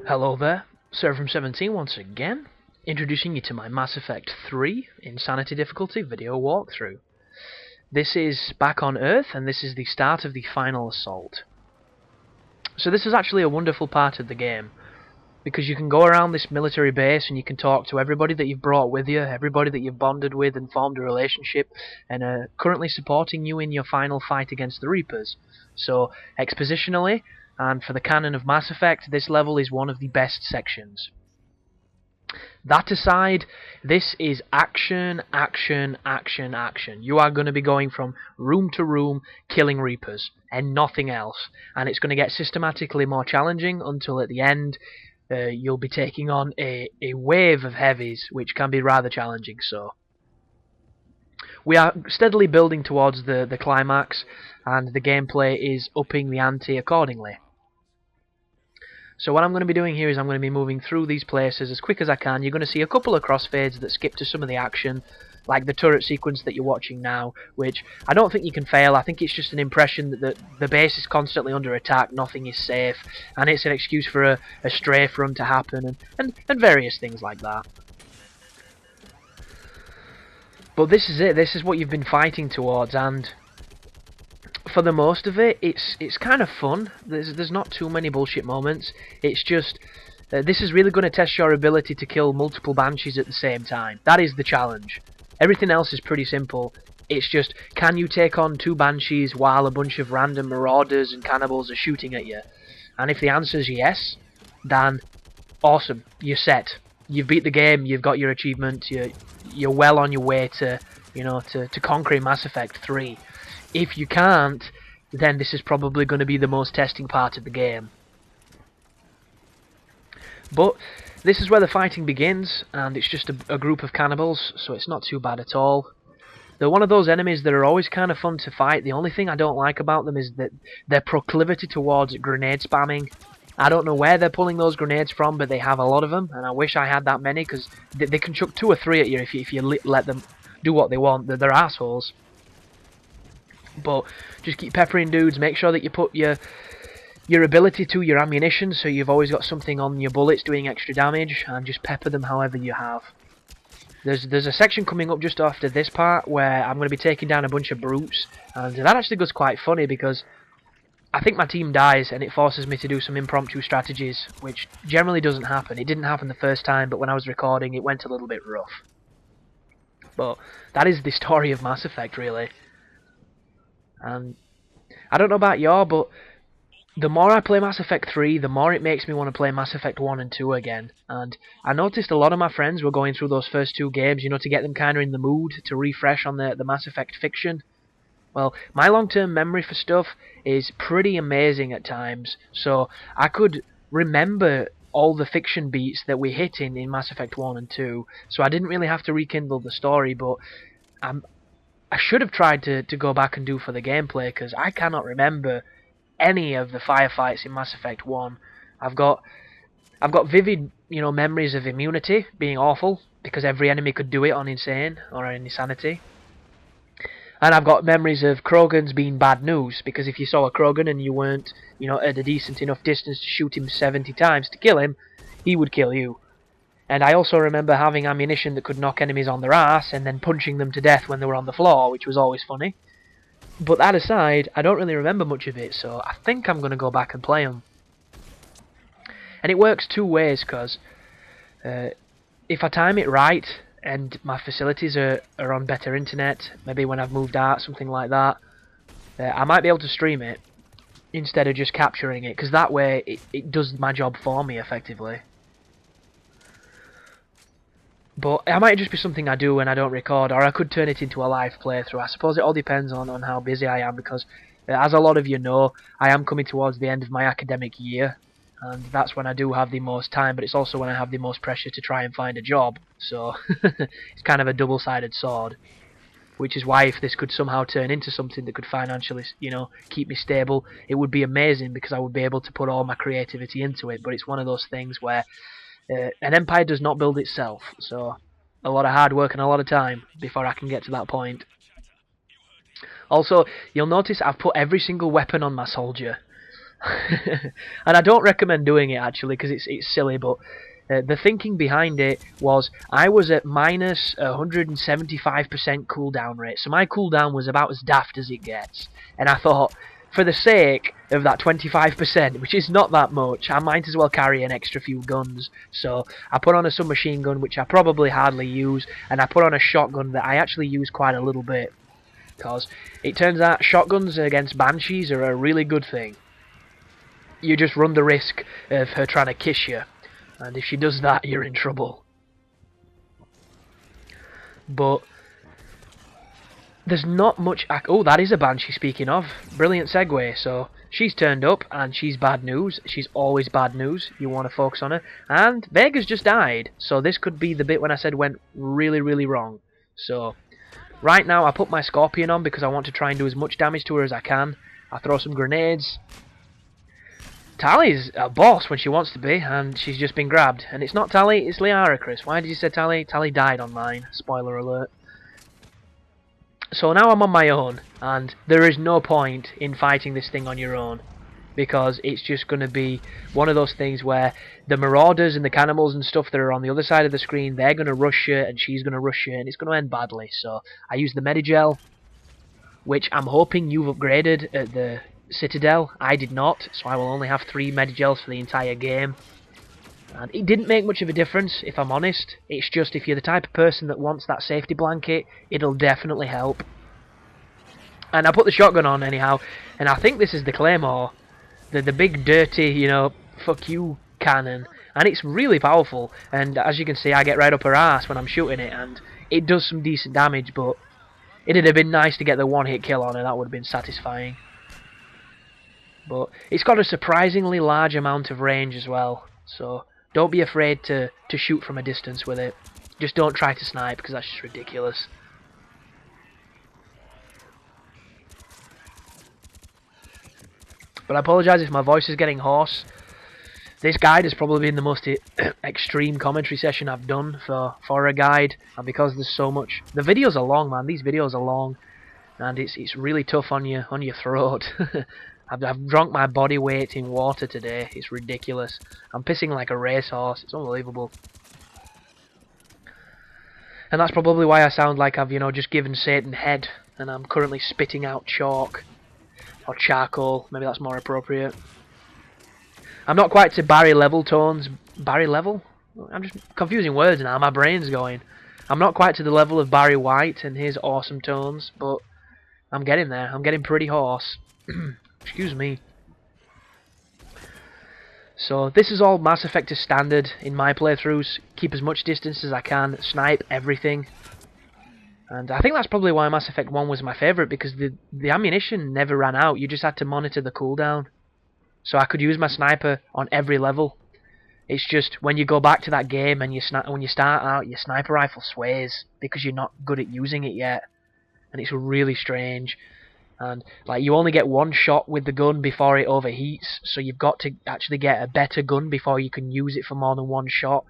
Hello there, Server17 once again, introducing you to my Mass Effect 3 Insanity Difficulty video walkthrough. This is back on Earth, and this is the start of the final assault. So this is actually a wonderful part of the game, because you can go around this military base and you can talk to everybody that you've brought with you, everybody that you've bonded with and formed a relationship, and are currently supporting you in your final fight against the Reapers. So, expositionally, and for the canon of Mass Effect, this level is one of the best sections. That aside, this is action, action, action, action. You are going to be going from room to room, killing Reapers, and nothing else. And it's going to get systematically more challenging until at the end, you'll be taking on a wave of heavies, which can be rather challenging. So we are steadily building towards the climax, and the gameplay is upping the ante accordingly. So what I'm going to be doing here is I'm going to be moving through these places as quick as I can. You're going to see a couple of crossfades that skip to some of the action, like the turret sequence that you're watching now, which I don't think you can fail. I think it's just an impression that the base is constantly under attack, nothing is safe, and it's an excuse for a strafe run to happen, and various things like that. But this is it. This is what you've been fighting towards, and for the most of it, it's kind of fun. There's not too many bullshit moments. It's just this is really going to test your ability to kill multiple banshees at the same time. That is the challenge. Everything else is pretty simple. It's just, can you take on 2 banshees while a bunch of random marauders and cannibals are shooting at you? And if the answer is yes, then awesome, you're set. You've beat the game. You've got your achievement. You're well on your way to to conquering Mass Effect 3. If you can't, then this is probably going to be the most testing part of the game. But this is where the fighting begins, and it's just a group of cannibals, so it's not too bad at all. They're one of those enemies that are always kind of fun to fight. The only thing I don't like about them is that their proclivity towards grenade spamming. I don't know where they're pulling those grenades from, but they have a lot of them, and I wish I had that many, because they can chuck 2 or 3 at you if you let them do what they want. They're assholes. But just keep peppering dudes. Make sure that you put your ability to your ammunition, so you've always got something on your bullets doing extra damage, and just pepper them however you have. There's a section coming up just after this part where I'm going to be taking down a bunch of brutes, and that actually goes quite funny because I think my team dies and it forces me to do some impromptu strategies, which generally doesn't happen. It didn't happen the first time, but when I was recording it went a little bit rough. But that is the story of Mass Effect, really. And I don't know about y'all, but the more I play Mass Effect 3, the more it makes me want to play Mass Effect 1 and 2 again. And I noticed a lot of my friends were going through those first 2 games, to get them kind of in the mood, to refresh on the Mass Effect fiction. Well, my long-term memory for stuff is pretty amazing at times, so I could remember all the fiction beats that we hit in Mass Effect 1 and 2, so I didn't really have to rekindle the story, but I should have tried to go back and do for the gameplay, because I cannot remember any of the firefights in Mass Effect 1. I've got vivid, memories of immunity being awful, because every enemy could do it on Insane, or on Insanity. And I've got memories of Krogans being bad news, because if you saw a Krogan and you weren't, at a decent enough distance to shoot him 70 times to kill him, he would kill you. And I also remember having ammunition that could knock enemies on their ass and then punching them to death when they were on the floor, which was always funny. But that aside, I don't really remember much of it, so I think I'm going to go back and play them. And it works 2 ways, because if I time it right and my facilities are on better internet, maybe when I've moved out, something like that, I might be able to stream it instead of just capturing it, because that way it does my job for me effectively. But it might just be something I do when I don't record, or I could turn it into a live playthrough. I suppose it all depends on how busy I am, because as a lot of you know, I am coming towards the end of my academic year, and that's when I do have the most time, but it's also when I have the most pressure to try and find a job, so it's kind of a double-sided sword. Which is why if this could somehow turn into something that could financially, keep me stable, it would be amazing, because I would be able to put all my creativity into it, but it's one of those things where an empire does not build itself, so a lot of hard work and a lot of time before I can get to that point. Also, you'll notice I've put every single weapon on my soldier. And I don't recommend doing it actually because it's silly, but the thinking behind it was I was at minus 175% cooldown rate, so my cooldown was about as daft as it gets, and I thought, for the sake of that 25%, which is not that much, I might as well carry an extra few guns. So I put on a submachine gun, which I probably hardly use, and I put on a shotgun that I actually use quite a little bit, because it turns out shotguns against banshees are a really good thing. You just run the risk of her trying to kiss you, and if she does that, you're in trouble. But there's not much... Oh, that is a banshee, speaking of. Brilliant segue. So she's turned up, and she's bad news. She's always bad news. You want to focus on her. And Vega's just died, so this could be the bit when I said went really, really wrong. So right now I put my Scorpion on because I want to try and do as much damage to her as I can. I throw some grenades. Tally's a boss when she wants to be, and she's just been grabbed. And it's not Tally, it's Liara, Chris. Why did you say Tally? Tally died online. Spoiler alert. So now I'm on my own, and there is no point in fighting this thing on your own, because it's just going to be one of those things where the marauders and the cannibals and stuff that are on the other side of the screen, they're going to rush you, and she's going to rush you, and it's going to end badly. So I use the Medigel, which I'm hoping you've upgraded at the Citadel. I did not, so I will only have 3 Medigels for the entire game. And it didn't make much of a difference, if I'm honest. It's just if you're the type of person that wants that safety blanket, it'll definitely help. And I put the shotgun on anyhow, and I think this is the Claymore. The big dirty, you know, fuck you cannon. And it's really powerful, and as you can see, I get right up her ass when I'm shooting it, and it does some decent damage, but it'd have been nice to get the one-hit kill on her. That would have been satisfying. But it's got a surprisingly large amount of range as well, so don't be afraid to shoot from a distance with it. Just don't try to snipe, because that's just ridiculous. But I apologise if my voice is getting hoarse. This guide has probably been the most extreme commentary session I've done for a guide, and because there's so much... The videos are long, man. These videos are long, and it's really tough on your throat. I've drunk my body weight in water today. It's ridiculous. I'm pissing like a racehorse. It's unbelievable. And that's probably why I sound like I've, you know, just given Satan head, and I'm currently spitting out chalk. Or charcoal. Maybe that's more appropriate. I'm not quite to Barry level tones. Barry level? I'm just confusing words now. My brain's going. I'm not quite to the level of Barry White and his awesome tones, but I'm getting there. I'm getting pretty hoarse. Excuse me. So this is all Mass Effect as standard in my playthroughs. Keep as much distance as I can, snipe everything. And I think that's probably why Mass Effect 1 was my favourite, because the ammunition never ran out. You just had to monitor the cooldown. So I could use my sniper on every level. It's just when you go back to that game and when you start out, your sniper rifle sways because you're not good at using it yet. And it's really strange. And like you only get one shot with the gun before it overheats, so you've got to actually get a better gun before you can use it for more than one shot,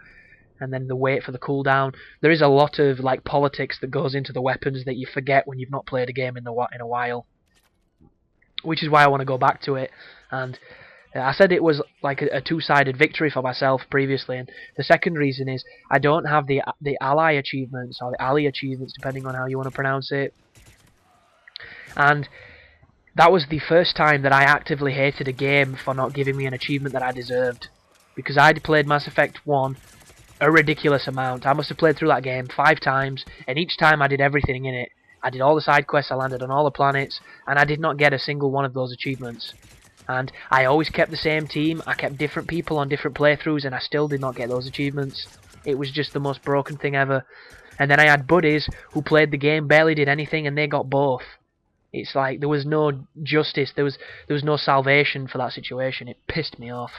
and then the wait for the cooldown. There is a lot of like politics that goes into the weapons that you forget when you've not played a game in a while, which is why I want to go back to it. And I said it was like a two-sided victory for myself previously, and the second reason is I don't have the ally achievements, or the ally achievements depending on how you want to pronounce it. And that was the first time that I actively hated a game for not giving me an achievement that I deserved. Because I'd played Mass Effect 1 a ridiculous amount. I must have played through that game 5 times, and each time I did everything in it. I did all the side quests, I landed on all the planets, and I did not get a single one of those achievements. And I always kept the same team, I kept different people on different playthroughs, and I still did not get those achievements. It was just the most broken thing ever. And then I had buddies who played the game, barely did anything, and they got both. It's like there was no justice, there was no salvation for that situation. It pissed me off.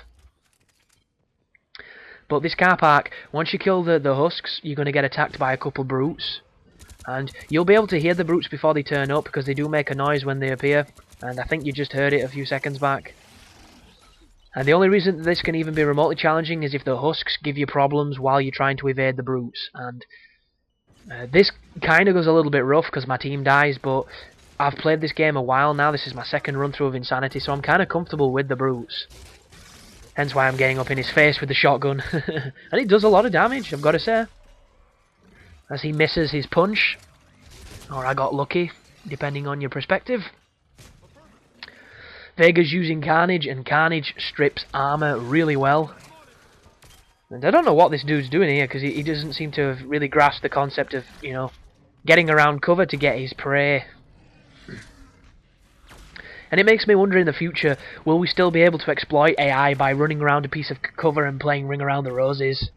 But this car park, once you kill the husks, you're going to get attacked by a couple brutes. And you'll be able to hear the brutes before they turn up, because they do make a noise when they appear. And I think you just heard it a few seconds back. And the only reason that this can even be remotely challenging is if the husks give you problems while you're trying to evade the brutes. And this kind of goes a little bit rough because my team dies, but I've played this game a while now. This is my second run through of Insanity, so I'm kind of comfortable with the brutes. Hence why I'm getting up in his face with the shotgun. And it does a lot of damage, I've got to say. As he misses his punch. Or I got lucky, depending on your perspective. Vega's using Carnage, and Carnage strips armor really well. And I don't know what this dude's doing here, because he doesn't seem to have really grasped the concept of, you know, getting around cover to get his prey. And it makes me wonder in the future, will we still be able to exploit AI by running around a piece of cover and playing Ring Around the Roses?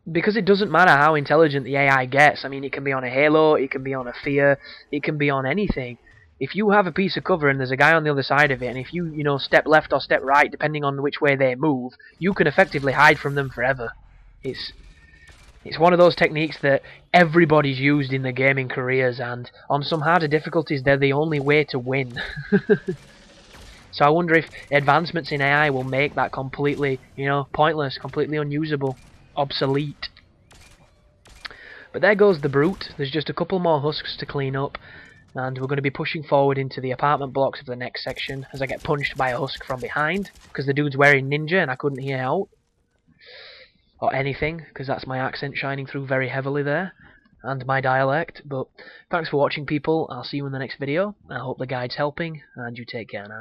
Because it doesn't matter how intelligent the AI gets. I mean, it can be on a Halo, it can be on a Fear, it can be on anything. If you have a piece of cover and there's a guy on the other side of it, and if you know, step left or step right, depending on which way they move, you can effectively hide from them forever. It's one of those techniques that everybody's used in their gaming careers, and on some harder difficulties, they're the only way to win. So I wonder if advancements in AI will make that completely, you know, pointless, completely unusable, obsolete. But there goes the brute. There's just a couple more husks to clean up, and we're going to be pushing forward into the apartment blocks of the next section as I get punched by a husk from behind, because the dude's wearing ninja and I couldn't hear out. Or anything, because that's my accent shining through very heavily there, and my dialect. But thanks for watching, people. I'll see you in the next video. I hope the guide's helping, and you take care now.